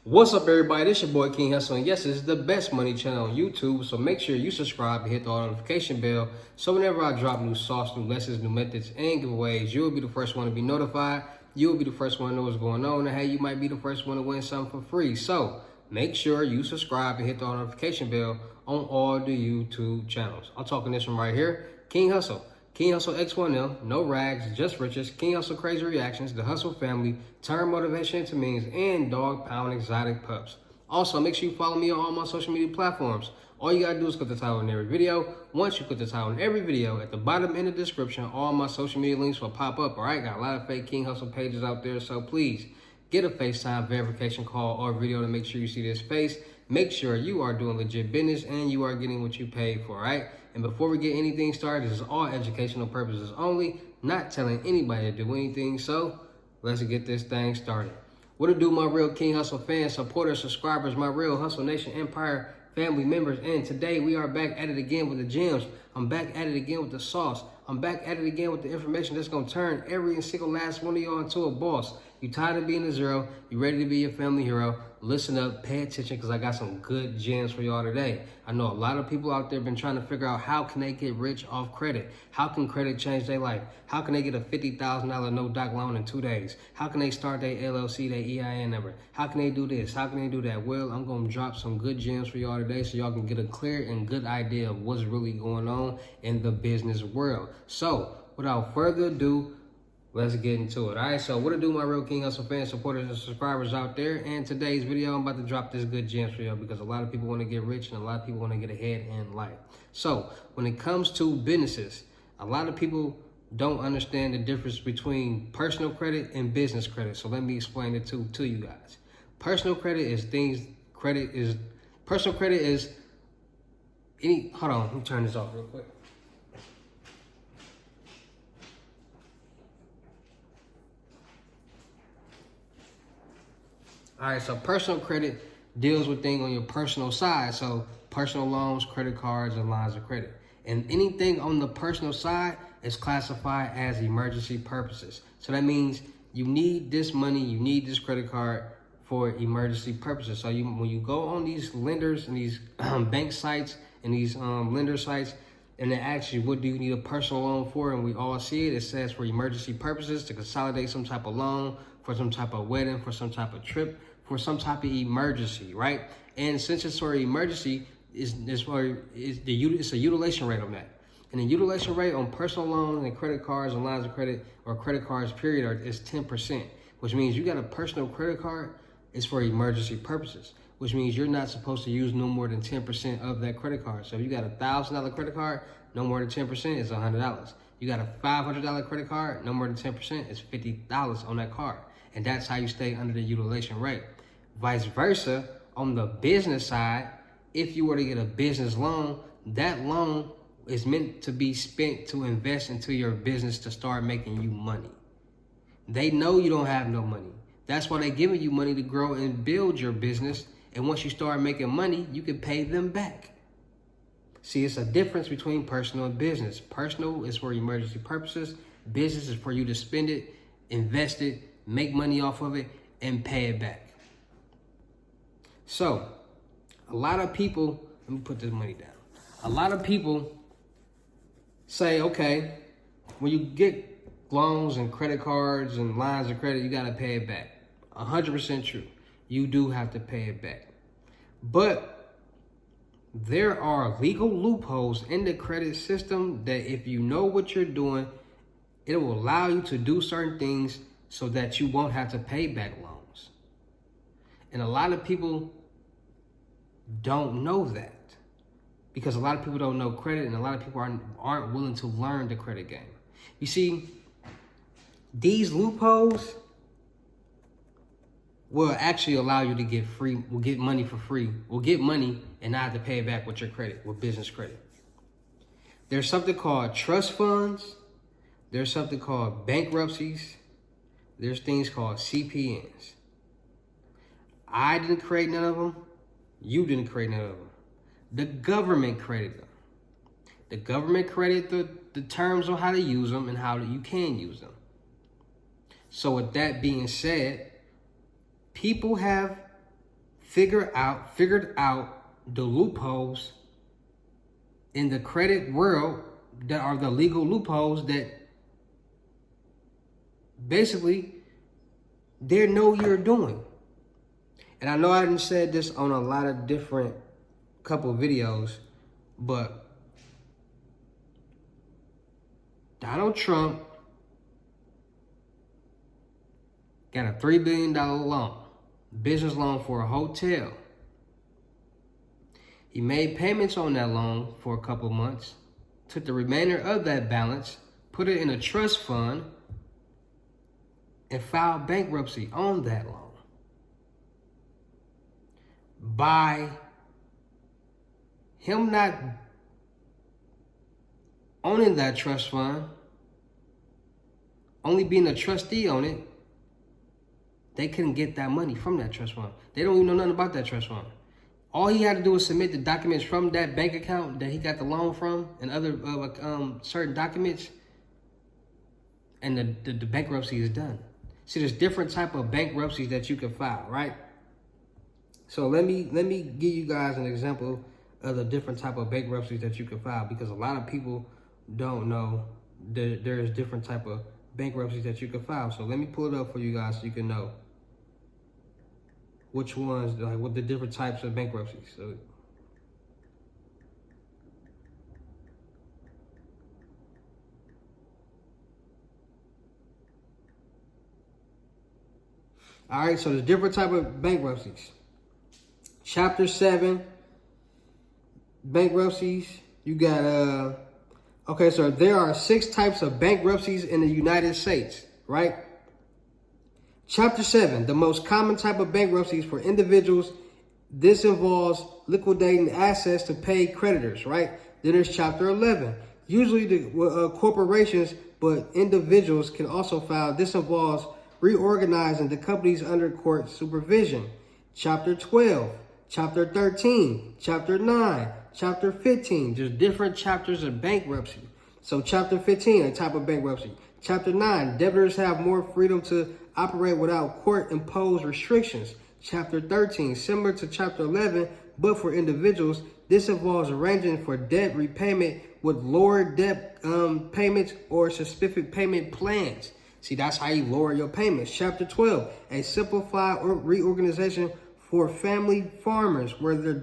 What's up, everybody? This your boy King Hussle, and yes, this is the best money channel on YouTube. So make sure you subscribe and hit the notification bell, so whenever I drop new sauce, new lessons, new methods, and giveaways, you will be the first one to be notified. You will be the first one to know what's going on, and hey, you might be the first one to win something for free. So make sure you subscribe and hit the notification bell on all the YouTube channels. I'm talking this one right here, King Hussle. King Hussle X1M, no rags, just riches, King Hussle crazy reactions, the Hussle family, turn motivation into means, and dog pound exotic pups. Also, make sure you follow me on all my social media platforms. All you gotta do is click the title in every video. Once you click the title in every video, at the bottom in the description, all my social media links will pop up, all right? Got a lot of fake King Hussle pages out there, so please get a FaceTime verification call or video to make sure you see this face. Make sure you are doing legit business and you are getting what you paid for, all right? And before we get anything started, this is all educational purposes only, not telling anybody to do anything. So let's get this thing started. What to do, my real King Hussle fans, supporters, subscribers, my real Hussle Nation Empire family members. And today we are back at it again with the gems. I'm back at it again with the sauce. I'm back at it again with the information that's going to turn every single last one of y'all into a boss. You tired of being a zero? You ready to be your family hero? Listen up, pay attention, because I got some good gems for y'all today. I know a lot of people out there been trying to figure out how can they get rich off credit? How can credit change their life? How can they get a $50,000 no-doc loan in 2 days? How can they start their LLC, their EIN number? How can they do this? How can they do that? Well, I'm going to drop some good gems for y'all today so y'all can get a clear and good idea of what's really going on in the business world. So, without further ado, let's get into it. All right, so what to do, my real King Hussle fans, supporters, and subscribers out there. And today's video, I'm about to drop this good gems for you because a lot of people want to get rich and a lot of people want to get ahead in life. So when it comes to businesses, a lot of people don't understand the difference between personal credit and business credit. So let me explain it to you guys. Personal credit is personal credit is hold on, let me turn this off real quick. All right, so personal credit deals with things on your personal side. So personal loans, credit cards, and lines of credit. And anything on the personal side is classified as emergency purposes. So that means you need this money, you need this credit card for emergency purposes. So when you go on these lenders and these bank sites and these lender sites, and they ask you, what do you need a personal loan for? And we all see it. It says for emergency purposes, to consolidate some type of loan, for some type of wedding, for some type of trip, for some type of emergency, right? And since it's for emergency, it's a utilization rate on that. And the utilization rate on personal loans and credit cards and lines of credit or credit cards, period, is 10%, which means you got a personal credit card, it's for emergency purposes, which means you're not supposed to use no more than 10% of that credit card. So if you got a $1,000 credit card, no more than 10% is $100. You got a $500 credit card, no more than 10% is $50 on that card. And that's how you stay under the utilization rate. Vice versa, on the business side, if you were to get a business loan, that loan is meant to be spent to invest into your business to start making you money. They know you don't have no money. That's why they're giving you money to grow and build your business. And once you start making money, you can pay them back. See, it's a difference between personal and business. Personal is for emergency purposes. Business is for you to spend it, invest it, make money off of it, and pay it back. So, a lot of people, let me put this money down. A lot of people say, okay, when you get loans and credit cards and lines of credit, you got to pay it back. 100% true. You do have to pay it back. But there are legal loopholes in the credit system that if you know what you're doing, it will allow you to do certain things so that you won't have to pay back loans. And a lot of people don't know that because a lot of people don't know credit and a lot of people aren't willing to learn the credit game. You see, these loopholes will actually allow you to get money for free, will get money and not have to pay it back with your credit, with business credit. There's something called trust funds. There's something called bankruptcies. There's things called CPNs. I didn't create none of them. You didn't create none of them. The government created them. The government created the terms on how to use them and how you can use them. So with that being said, people have figured out the loopholes in the credit world that are the legal loopholes that basically they know you're doing. And I know I done said this on a lot of different couple videos, but Donald Trump got a $3 billion loan, business loan for a hotel. He made payments on that loan for a couple months, took the remainder of that balance, put it in a trust fund, and filed bankruptcy on that loan. By him not owning that trust fund, only being a trustee on it, they couldn't get that money from that trust fund. They don't even know nothing about that trust fund. All he had to do was submit the documents from that bank account that he got the loan from and other certain documents, and the bankruptcy is done. See, there's different type of bankruptcies that you can file, right? So let me give you guys an example of the different type of bankruptcies that you can file, because a lot of people don't know that there's different type of bankruptcies that you can file. So let me pull it up for you guys so you can know which ones, like what the different types of bankruptcies. So all right, so there's different type of bankruptcies. Chapter 7 bankruptcies. You got okay, so there are 6 types of bankruptcies in the United States, right? Chapter 7, the most common type of bankruptcies for individuals. This involves liquidating assets to pay creditors, right? Then there's Chapter 11. Usually the corporations, but individuals can also file. This involves reorganizing the companies under court supervision. Chapter 12, Chapter 13, Chapter 9, Chapter 15. There's different chapters of bankruptcy. So Chapter 15, a type of bankruptcy. Chapter 9, debtors have more freedom to operate without court-imposed restrictions. Chapter 13, similar to Chapter 11, but for individuals, this involves arranging for debt repayment with lower debt payments or specific payment plans. See, that's how you lower your payments. Chapter 12, a simplified reorganization for family farmers, where the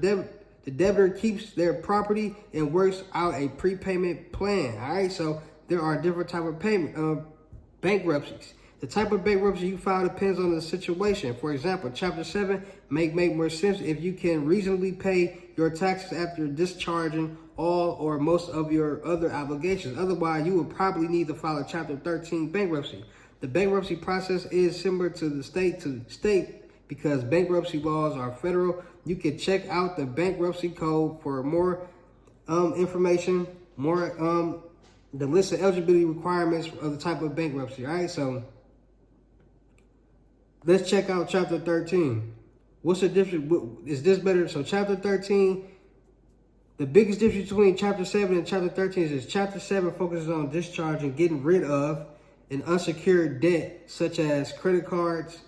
debtor keeps their property and works out a prepayment plan. All right, so there are different type of payment bankruptcies. The type of bankruptcy you file depends on the situation. For example, Chapter 7 may make more sense if you can reasonably pay your taxes after discharging all or most of your other obligations. Otherwise, you would probably need to file a Chapter 13 bankruptcy. The bankruptcy process is similar to the state because bankruptcy laws are federal. You can check out the bankruptcy code for more information, the list of eligibility requirements of the type of bankruptcy. All right, so let's check out Chapter 13. What's the difference? Is this better? So Chapter 13, the biggest difference between Chapter 7 and Chapter 13 is Chapter 7 focuses on discharging, getting rid of an unsecured debt, such as credit cards.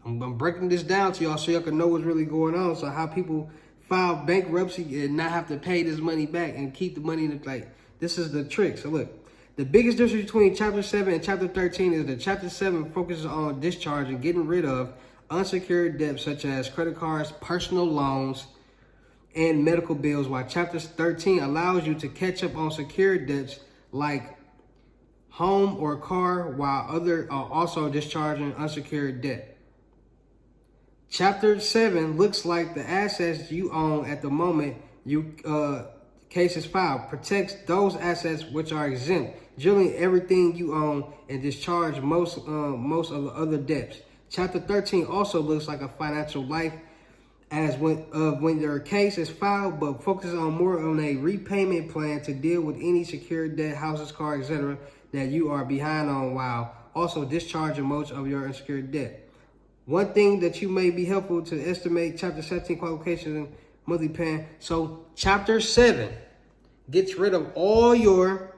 I'm breaking this down to y'all so y'all can know what's really going on. So how people file bankruptcy and not have to pay this money back and keep the money in the, like, this is the trick. So look, the biggest difference between Chapter 7 and Chapter 13 is that Chapter 7 focuses on discharging, getting rid of unsecured debt such as credit cards, personal loans, and medical bills, while Chapter 13 allows you to catch up on secured debts like home or car, while other are also discharging unsecured debt. Chapter 7 looks like the assets you own at the moment you case is filed, protects those assets which are exempt, generally everything you own, and discharge most of the other debts. Chapter 13 also looks like a financial life as when your case is filed, but focuses on more on a repayment plan to deal with any secured debt, houses, cars, etc. that you are behind on, while also discharging most of your unsecured debt. One thing that you may be helpful to estimate Chapter 17 qualifications and monthly paying. So Chapter 7 gets rid of all your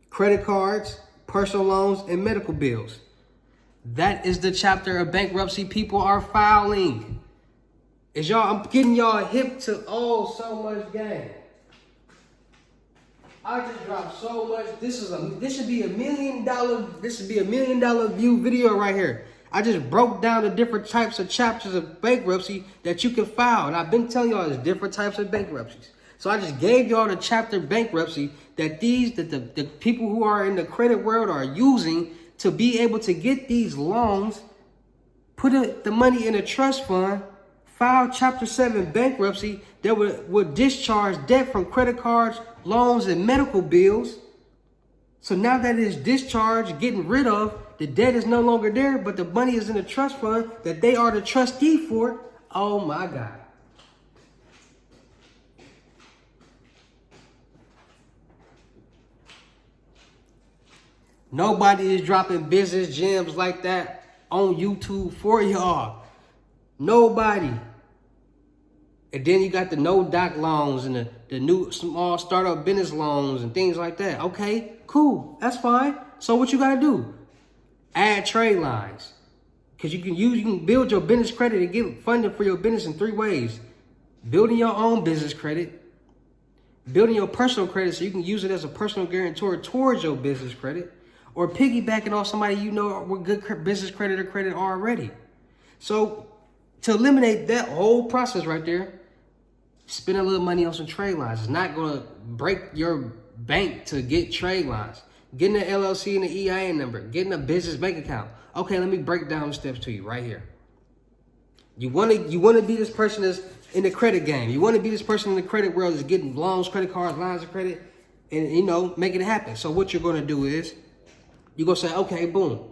credit cards, personal loans, and medical bills. That is the chapter of bankruptcy people are filing. I'm getting y'all hip to so much game. I just dropped so much. This should be $1 million. This should be $1 million view video right here. I just broke down the different types of chapters of bankruptcy that you can file. And I've been telling y'all there's different types of bankruptcies. So I just gave y'all the chapter bankruptcy that the people who are in the credit world are using to be able to get these loans, put the money in a trust fund, file Chapter 7 bankruptcy that would discharge debt from credit cards, loans, and medical bills. So now that it is discharged, getting rid of, the debt is no longer there, but the money is in a trust fund that they are the trustee for. Oh my God. Nobody is dropping business gems like that on YouTube for y'all. Nobody. And then you got the no-doc loans and the new small startup business loans and things like that. Okay, cool. That's fine. So what you got to do? Add trade lines. Because you can build your business credit and get funding for your business in 3 ways. Building your own business credit. Building your personal credit so you can use it as a personal guarantor towards your business credit. Or piggybacking off somebody you know with good business credit or credit already. So to eliminate that whole process right there, spend a little money on some trade lines. It's not going to break your bank to get trade lines. Getting an LLC and an EIN number. Getting a business bank account. Okay, let me break down the steps to you right here. You want to be this person that's in the credit game. You want to be this person in the credit world that's getting loans, credit cards, lines of credit, and making it happen. So what you're going to do is you're going to say, okay, boom.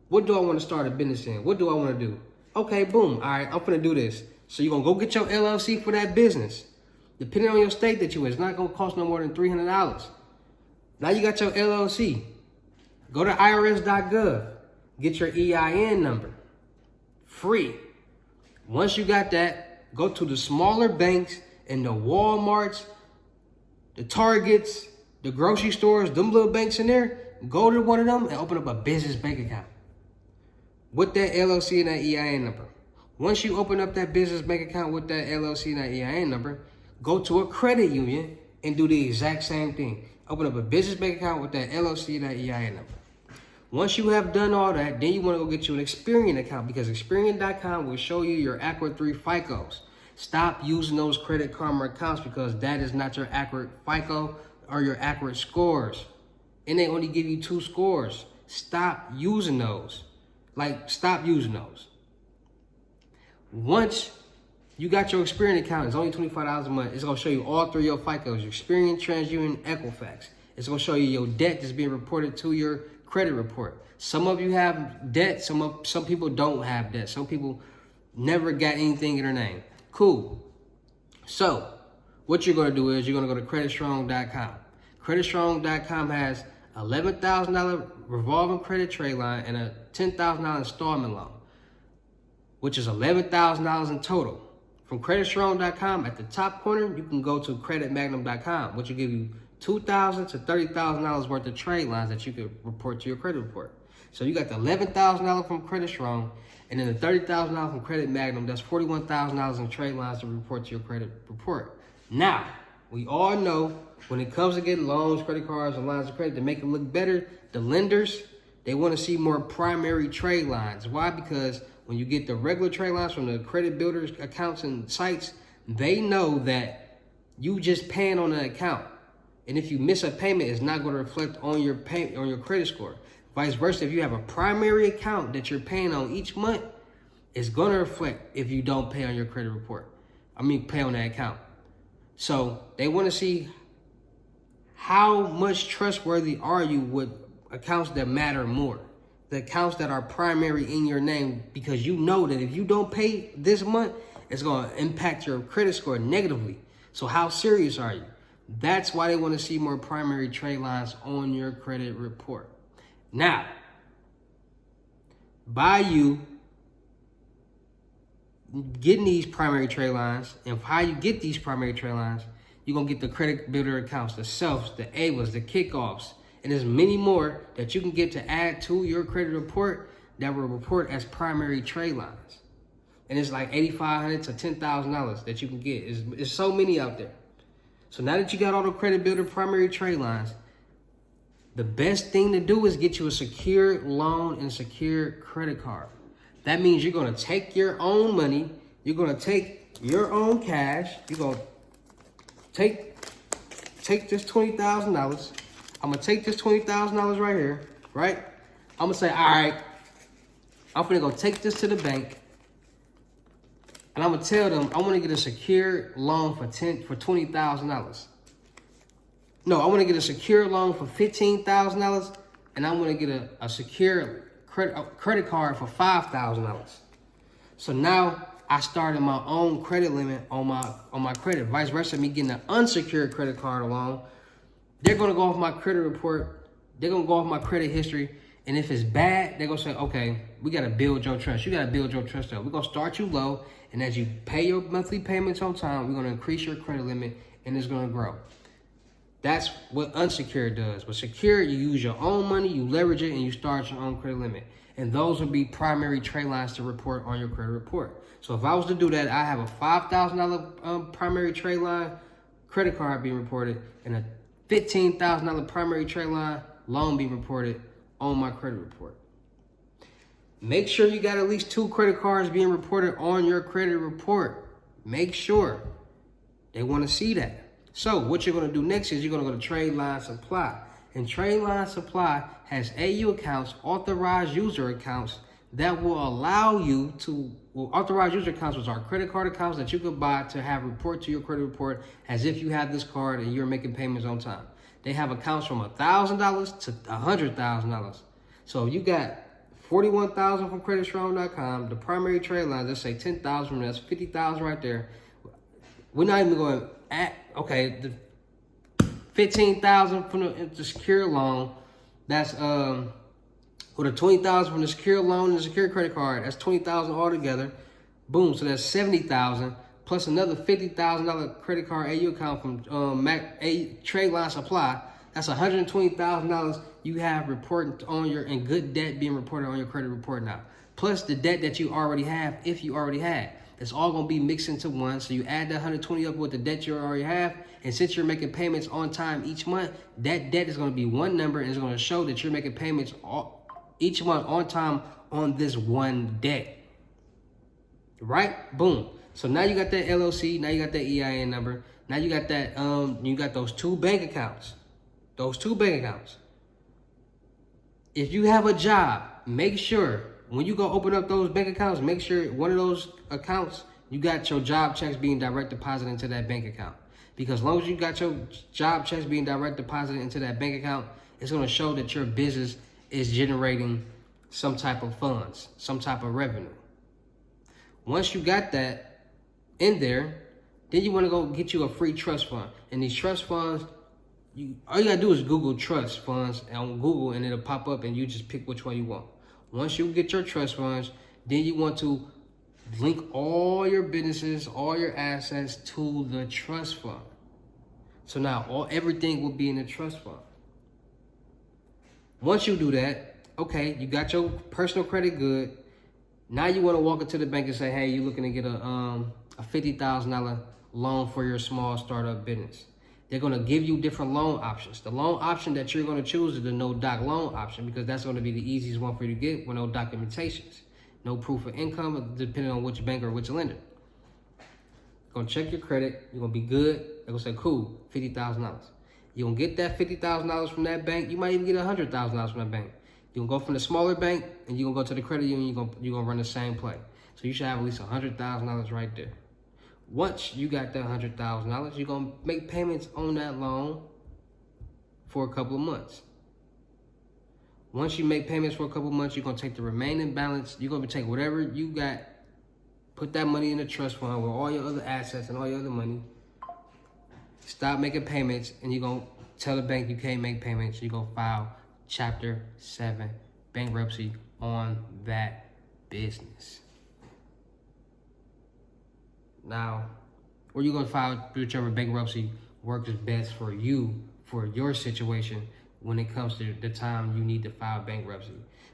What do I want to start a business in? What do I want to do? Okay, boom. All right, I'm going to do this. So you're going to go get your LLC for that business. Depending on your state that you're in, it's not going to cost no more than $300. Now you got your LLC. Go to irs.gov. Get your EIN number. Free. Once you got that, go to the smaller banks and the Walmarts, the Targets, the grocery stores, them little banks in there. Go to one of them and open up a business bank account with that LLC and that EIN number. Once you open up that business bank account with that LLC and that EIN number, go to a credit union and do the exact same thing. Open up a business bank account with that LLC and that EIN number. Once you have done all that, then you want to go get you an Experian account because Experian.com will show you your accurate 3 FICOs. Stop using those Credit Karma accounts because that is not your accurate FICO or your accurate scores. And they only give you 2 scores. Stop using those. Stop using those. Once you got your Experian account, it's only $25 a month. It's going to show you all 3 of your FICOs, your Experian, TransUnion, Equifax. It's going to show you your debt that's being reported to your credit report. Some of you have debt. Some people don't have debt. Some people never got anything in their name. Cool. So what you're going to do is you're going to go to creditstrong.com. Creditstrong.com has $11,000 revolving credit trade line and a $10,000 installment loan, which is $11,000 in total. From creditstrong.com, at the top corner, you can go to creditmagnum.com, which will give you $2,000 to $30,000 worth of trade lines that you could report to your credit report. So you got the $11,000 from Credit Strong, and then the $30,000 from Credit Magnum. That's $41,000 in trade lines to report to your credit report. Now, we all know when it comes to getting loans, credit cards, and lines of credit to make it look better, the lenders, they want to see more primary trade lines. Why? Because when you get the regular trade lines from the credit builders, accounts, and sites, they know that you just paying on an account. And if you miss a payment, it's not going to reflect on your credit score. Vice versa, if you have a primary account that you're paying on each month, it's going to reflect if you don't pay on your credit report. Pay on that account. So they want to see how much trustworthy are you with accounts that matter more. The accounts that are primary in your name, because you know that if you don't pay this month, it's going to impact your credit score negatively. So how serious are you? That's why they want to see more primary trade lines on your credit report. Now, by you getting these primary trade lines, and how you get these primary trade lines, you're going to get the credit builder accounts, the selfs, the AVAs, the kickoffs, and there's many more that you can get to add to your credit report that will report as primary trade lines. And it's like $8,500 to $10,000 that you can get. It's so many out there. So now that you got all the credit builder primary trade lines, the best thing to do is get you a secure loan and secure credit card. That means you're going to take your own money. You're going to take your own cash. You're going to take this $20,000. I'm going to take this $20,000 right here, right? I'm going to say, all right, I'm going to go take this to the bank. And I'm going to tell them I want to get a secure loan for $20,000. No, I want to get a secure loan for $15,000. And I want to get a secure credit card for $5,000. So now I started my own credit limit on my credit. Vice versa, me getting an unsecured credit card alone. They're going to go off my credit report. They're going to go off my credit history. And if it's bad, they're going to say, okay, we got to build your trust. You got to build your trust up. We're going to start you low. And as you pay your monthly payments on time, we're going to increase your credit limit and it's going to grow. That's what unsecured does. With secured, you use your own money, you leverage it, and you start your own credit limit. And those will be primary trade lines to report on your credit report. So if I was to do that, I have a $5,000 primary trade line credit card being reported and a $15,000 primary trade line loan being reported on my credit report. Make sure you got at least 2 credit cards being reported on your credit report. Make sure they want to see that. So what you're going to do next is you're going to go to Trade Line Supply. And Trade Line Supply has AU accounts, authorized user accounts that will allow you to, authorized user accounts which are credit card accounts that you could buy to have report to your credit report as if you had this card and you're making payments on time. They have accounts from $1,000 to $100,000. So if you got $41,000 from creditstrong.com, the primary trade lines, let's say $10,000 from that's $50,000 right there. We're not even going at, okay, the $15,000 from the secure loan, that's with a $20,000 from the secure loan and the secure credit card, that's $20,000 altogether. Boom, so that's $70,000 plus another $50,000 credit card AU account from Trade Line Supply. That's $120,000 you have reported on your, and good debt being reported on your credit report now. Plus the debt that you already have, if you already had. It's all going to be mixed into one. So you add that 120 up with the debt you already have. And since you're making payments on time each month, that debt is going to be one number and it's going to show that you're making payments each month on time on this one debt. Right? Boom. So now you got that LLC. Now you got that EIN number. Now you got that, you got those 2 bank accounts. Those 2 bank accounts. If you have a job, make sure when you go open up those bank accounts, make sure one of those accounts, you got your job checks being direct deposited into that bank account. Because as long as you got your job checks being direct deposited into that bank account, it's going to show that your business is generating some type of funds, some type of revenue. Once you got that in there, then you want to go get you a free trust fund. And these trust funds, all you got to do is Google trust funds on Google and it'll pop up and you just pick which one you want. Once you get your trust funds, then you want to link all your businesses, all your assets to the trust fund. So now everything will be in the trust fund. Once you do that, okay, you got your personal credit good. Now you want to walk into the bank and say, hey, you're looking to get a $50,000 loan for your small startup business. They're going to give you different loan options. The loan option that you're going to choose is the no-doc loan option because that's going to be the easiest one for you to get with no documentations, no proof of income, depending on which bank or which lender. You're going to check your credit. You're going to be good. They're going to say, cool, $50,000. You're going to get that $50,000 from that bank. You might even get $100,000 from that bank. You're going to go from the smaller bank and you're going to go to the credit union. You're going to run the same play. So you should have at least $100,000 right there. Once you got that $100,000, you're going to make payments on that loan for a couple of months. Once you make payments for a couple of months, you're going to take the remaining balance. You're going to take whatever you got, put that money in the trust fund with all your other assets and all your other money. Stop making payments, and you're going to tell the bank you can't make payments. You're going to file Chapter 7 bankruptcy on that business. Now, or you're going to file whichever bankruptcy works best for you, for your situation. when it comes to the time you need to file bankruptcy.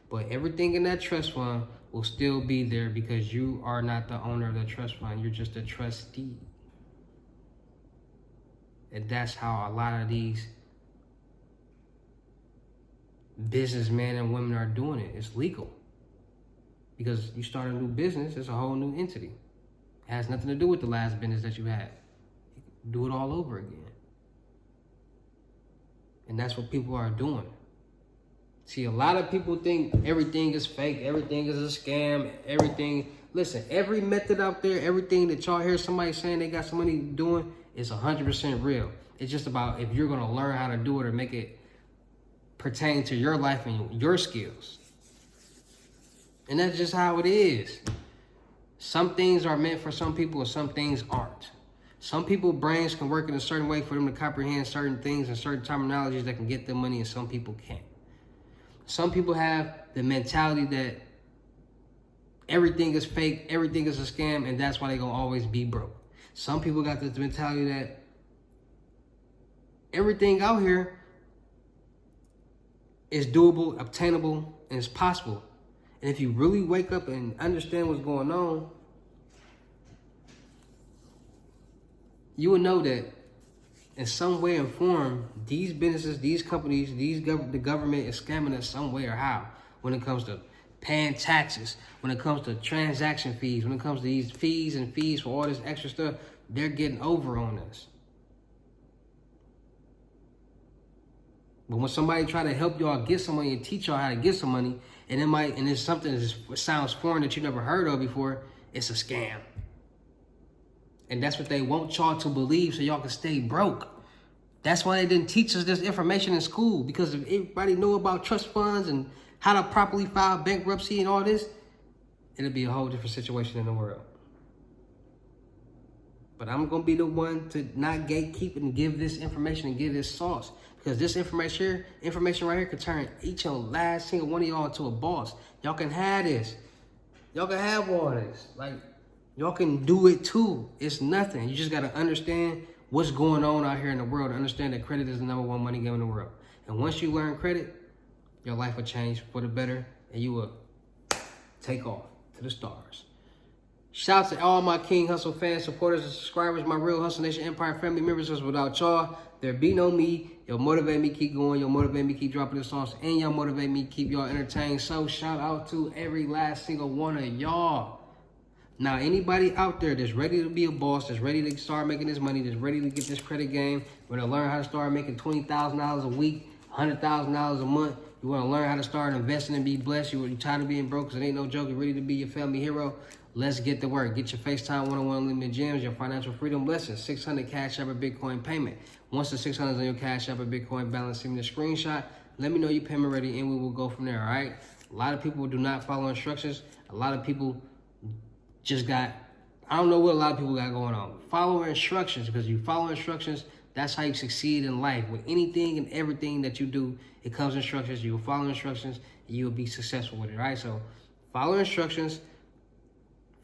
But everything in that trust fund will still be there because you are not the owner of the trust fund. You're just a trustee. And that's how a lot of these businessmen and women are doing it. It's legal. Because you start a new business, it's a whole new entity. It has nothing to do with the last business that you had. You do it all over again. And that's what people are doing. See, a lot of people think everything is fake, everything is a scam, everything. Listen, every method out there, everything that y'all hear somebody saying they got some money doing is 100% real. It's just about if you're gonna learn how to do it or make it pertain to your life and your skills. And that's just how it is. Some things are meant for some people and some things aren't. Some people's brains can work in a certain way for them to comprehend certain things and certain terminologies that can get them money, and some people can't. Some people have the mentality that everything is fake, everything is a scam, and that's why they're gonna always be broke. Some people got this mentality that everything out here is doable, obtainable, and it's possible. And if you really wake up and understand what's going on, you will know that in some way or form, these businesses, these companies, the government is scamming us some way or how. When it comes to paying taxes, when it comes to transaction fees, when it comes to these fees and fees for all this extra stuff, they're getting over on us. But when somebody try to help y'all get some money and teach y'all how to get some money, and it's something that sounds foreign that you never heard of before, it's a scam. And that's what they want y'all to believe so y'all can stay broke. That's why they didn't teach us this information in school, because if everybody know about trust funds and how to properly file bankruptcy and all this, it'll be a whole different situation in the world. But I'm going to be the one to not gatekeep and give this information and give this sauce. Because this information right here could turn each and last single one of y'all into a boss. Y'all can have this. Y'all can have all this. Like, y'all can do it too. It's nothing. You just got to understand what's going on out here in the world and understand that credit is the #1 money game in the world. And once you learn credit, your life will change for the better and you will take off to the stars. Shout out to all my King Hussle fans, supporters, and subscribers, my real Hussle Nation Empire family members. Because without y'all, there'd be no me. You'll motivate me keep going. You'll motivate me keep dropping the sauce. And y'all motivate me keep y'all entertained. So shout out to every last single one of y'all. Now, anybody out there that's ready to be a boss, that's ready to start making this money, that's ready to get this credit game, want to learn how to start making $20,000 a week, $100,000 a month, you want to learn how to start investing and be blessed, you're tired of being broke because it ain't no joke, you're ready to be your family hero, let's get to work. Get your FaceTime one-on-one unlimited gems, your financial freedom blessings, 600 Cash App or Bitcoin payment. Once the 600 is on your Cash App or Bitcoin balance, send me the screenshot, let me know your payment ready, and we will go from there, all right? A lot of people do not follow instructions. A lot of people just got, I don't know what a lot of people got going on. Follow instructions, because you follow instructions, that's how you succeed in life. With anything and everything that you do, it comes instructions. You will follow instructions, and you will be successful with it, right? So follow instructions,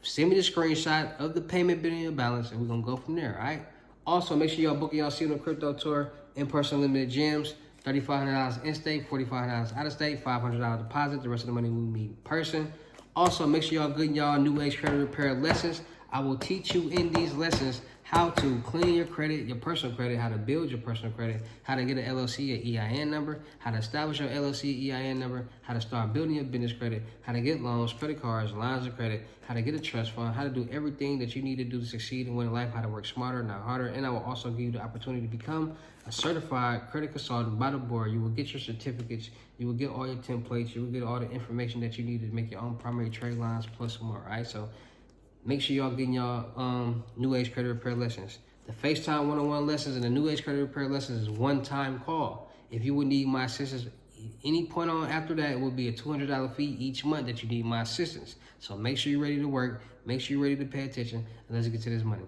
send me the screenshot of the payment bill in your balance, and we're going to go from there, all right? Also, make sure y'all book y'all Seal Crypto Tour, in-person limited gems, $3,500 in-state, $4,500 out-of-state, $500 deposit. The rest of the money will be in person. Also, make sure y'all good y'all new age credit repair lessons. I will teach you in these lessons how to clean your credit, your personal credit, how to build your personal credit, how to get an LLC, an EIN number, how to establish your LLC, EIN number, how to start building your business credit, how to get loans, credit cards, lines of credit, how to get a trust fund, how to do everything that you need to do to succeed and win in life, how to work smarter, not harder. And I will also give you the opportunity to become a certified credit consultant by the board. You will get your certificates, you will get all your templates, you will get all the information that you need to make your own primary trade lines plus more, all right? So make sure y'all getting y'all new age credit repair lessons. The FaceTime one-on-one lessons and the new age credit repair lessons is one-time call. If you would need my assistance, any point on after that, it will be a $200 fee each month that you need my assistance. So make sure you're ready to work, make sure you're ready to pay attention, and let's get to this money.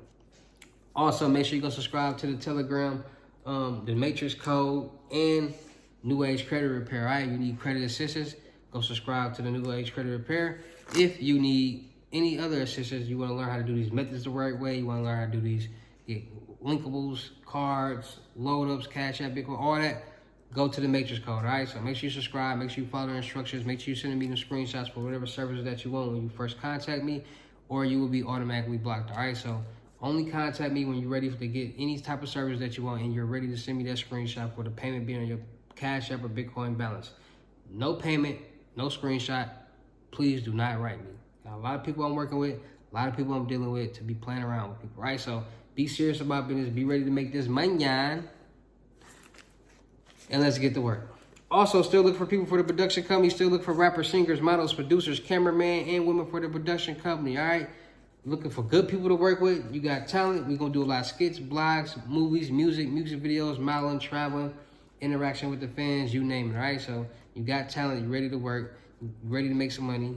Also, make sure you go subscribe to the Telegram, the Matrix Code, and New Age Credit Repair. All right, you need credit assistance, go subscribe to the New Age Credit Repair. If you need any other assistance, you want to learn how to do these methods the right way, you want to learn how to do these linkables, cards, load ups, Cash App, Bitcoin, all that, go to the matrix code, all right? So make sure you subscribe, make sure you follow the instructions, make sure you send me the screenshots for whatever services that you want when you first contact me, or you will be automatically blocked, all right? So only contact me when you're ready to get any type of service that you want and you're ready to send me that screenshot for the payment being on your Cash App or Bitcoin balance. No payment, no screenshot. Please do not write me. Now, a lot of people I'm working with, a lot of people I'm dealing with to be playing around with people, right? So be serious about business. Be ready to make this money, and let's get to work. Also, still look for people for the production company. Still look for rappers, singers, models, producers, cameramen, and women for the production company, all right? Looking for good people to work with. You got talent. We're going to do a lot of skits, blogs, movies, music videos, modeling, traveling, interaction with the fans, you name it, all right? So you got talent. You're ready to work. You're ready to make some money.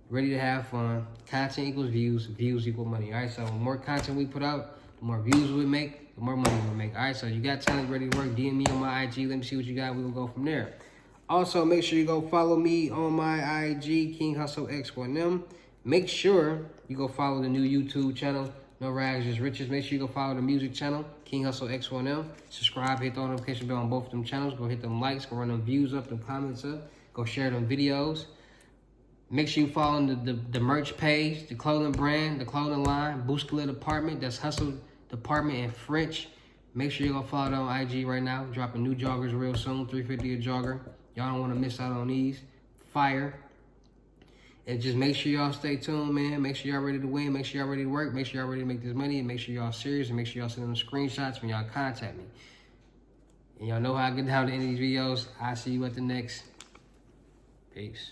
Ready to have fun. Content equals views. Views equal money, all right? So the more content we put out, the more views we make, the more money we'll make, all right? So you got talent, ready to work, DM me on my IG. Let me see what you got. We'll go from there. Also, make sure you go follow me on my IG, King Hussle X1M. Make sure you go follow the new YouTube channel, No Rags, Just Riches. Make sure you go follow the music channel, King Hussle X1M. Subscribe, hit the notification bell on both of them channels. Go hit them likes, go run them views up, them comments up. Go share them videos. Make sure you follow the merch page, the clothing brand, the clothing line, Bouscular Department. That's Hussle Department in French. Make sure you go follow it on IG right now. Dropping new joggers real soon, $350 a jogger. Y'all don't want to miss out on these. Fire. And just make sure y'all stay tuned, man. Make sure y'all ready to win. Make sure y'all ready to work. Make sure y'all ready to make this money. And make sure y'all serious. And make sure y'all send them screenshots when y'all contact me. And y'all know how I get down to the end of these videos. I'll see you at the next. Peace.